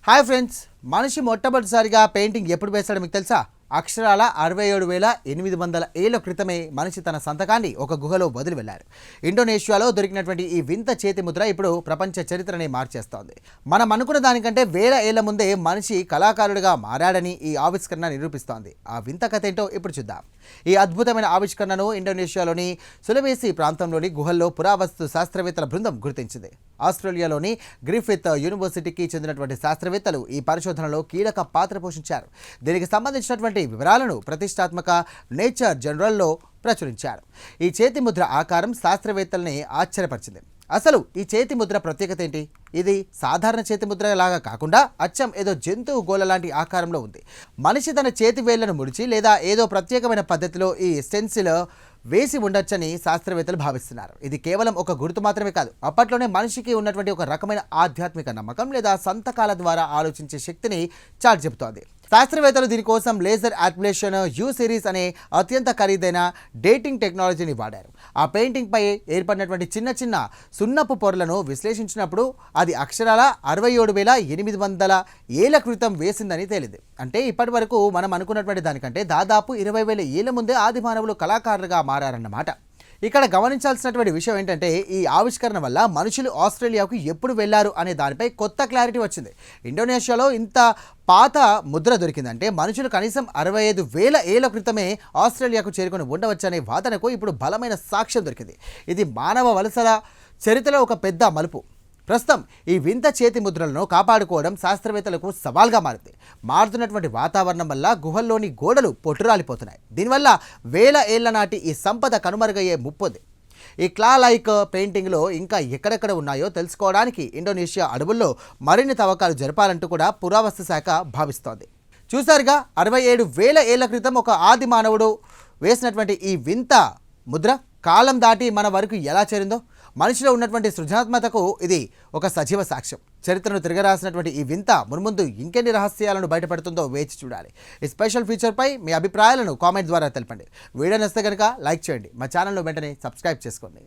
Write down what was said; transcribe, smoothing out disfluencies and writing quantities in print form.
Hi friends, మనిషి మొట్టమొదటిసారిగా painting ఎప్పుడు వేశాడో మీకు తెలుసా? అక్షరాల 67,800 ఏళ్ల క్రితమే మనిషి తన సంతకాన్ని ఒక గుహలో వదిలి వెళ్ళారు. ఇండోనేషియాలో దొరికినటువంటి ఈ వింత చేతి ముద్ర ఇప్పుడు ప్రపంచ చరిత్రని మార్చేస్తోంది. మనం అనుకున్న దానికంటే వేల ఏళ్ల ముందే మనిషి కళాకారుడిగా మారాడని ఈ ఆవిష్కరణ నిరూపిస్తోంది. ఆ వింత కథ ఏంటో ఇప్పుడు చూద్దాం. ఈ అద్భుతమైన ఆవిష్కరణను ఇండోనేషియాలోని సులవేసి ప్రాంతంలోని గుహల్లో పురావస్తు శాస్త్రవేత్తల బృందం గుర్తించింది. ఆస్ట్రేలియాలోని గ్రిఫిత్ యూనివర్సిటీకి చెందినటువంటి శాస్త్రవేత్తలు ఈ పరిశోధనలో కీలక పాత్ర పోషించారు. దీనికి సంబంధించినటువంటి వివరాలను ప్రతిష్టాత్మక నేచర్ జర్నల్లో ప్రచురించారు. ఈ చేతి ముద్ర ఆకారం శాస్త్రవేత్తల్ని ఆశ్చర్యపరిచింది. అసలు ఈ చేతి ముద్ర ప్రత్యేకత ఏంటి? ఇది సాధారణ చేతి ముద్ర లాగా కాకుండా అచ్చం ఏదో జంతువు గోల లాంటి ఆకారంలో ఉంది. మనిషి తన చేతి వేళ్లను ముడిచి లేదా ఏదో ప్రత్యేకమైన పద్ధతిలో ఈ స్టెన్సిల్ వేసి ఉండొచ్చని శాస్త్రవేత్తలు భావిస్తున్నారు. ఇది కేవలం ఒక గుర్తు మాత్రమే కాదు, అప్పట్లోనే మనిషికి ఉన్నటువంటి ఒక రకమైన ఆధ్యాత్మిక నమ్మకం లేదా సంతకాల ద్వారా ఆలోచించే శక్తిని చాటి చెబుతోంది. శాస్త్రవేత్తలు దీనికోసం లేజర్ యాప్లేషన్ యూ సిరీస్ అనే అత్యంత ఖరీదైన డేటింగ్ టెక్నాలజీని వాడారు. ఆ పెయింటింగ్ పై ఏర్పడినటువంటి చిన్న చిన్న సున్నపు పొరలను విశ్లేషించినప్పుడు అది అక్షరాల 67,800 ఏళ్ల క్రితం వేసిందని తేలింది. అంటే ఇప్పటి వరకు మనం అనుకున్నటువంటి దానికంటే దాదాపు 20,000 ఏళ్ల ముందే ఆది మానవులు కళాకారులుగా మారారన్నమాట. ఇక్కడ గమనించాల్సినటువంటి విషయం ఏంటంటే, ఈ ఆవిష్కరణ వల్ల మనుషులు ఆస్ట్రేలియాకు ఎప్పుడు వెళ్లారు అనే దానిపై కొత్త క్లారిటీ వచ్చింది. ఇండోనేషియాలో ఇంత పాత ముద్ర దొరికిందంటే మనుషులు కనీసం 65,000 ఏళ్ల క్రితమే ఆస్ట్రేలియాకు చేరుకొని ఉండవచ్చనే వాదనకు ఇప్పుడు బలమైన సాక్ష్యం దొరికింది. ఇది మానవ వలసల చరిత్రలో ఒక పెద్ద మలుపు. ప్రస్తుతం ఈ వింత చేతి ముద్రలను కాపాడుకోవడం శాస్త్రవేత్తలకు సవాల్గా మారింది. మారుతున్నటువంటి వాతావరణం వల్ల గుహల్లోని గోడలు పొట్టురాలిపోతున్నాయి. దీనివల్ల వేల ఏళ్ల నాటి ఈ సంపద కనుమరుగయ్యే ముప్పుంది. ఈ క్లా లైక్ పెయింటింగ్లో ఇంకా ఎక్కడెక్కడ ఉన్నాయో తెలుసుకోవడానికి ఇండోనేషియా అడవుల్లో మరిన్ని తవ్వకాలు జరపాలంటూ కూడా పురావస్తు శాఖ భావిస్తోంది. చూసారుగా, 67,000 ఏళ్ల క్రితం ఒక ఆది మానవుడు వేసినటువంటి ఈ వింత ముద్ర కాలం దాటి మన వరకు ఎలా చేరిందో. మనిషిలో ఉన్నటువంటి సృజనాత్మకతకు ఇది ఒక సజీవ సాక్ష్యం. చరిత్రను తిరగరాసినటువంటి ఈ వింత మున్ముందు ఇంకెన్ని రహస్యాలను బయటపడుతుందో వేచి చూడాలి. ఈ స్పెషల్ ఫీచర్పై మీ అభిప్రాయాలను కామెంట్ ద్వారా తెలపండి. వీడియో నచ్చితే కనుక లైక్ చేయండి. మా ఛానల్ను వెంటనే సబ్స్క్రైబ్ చేసుకోండి.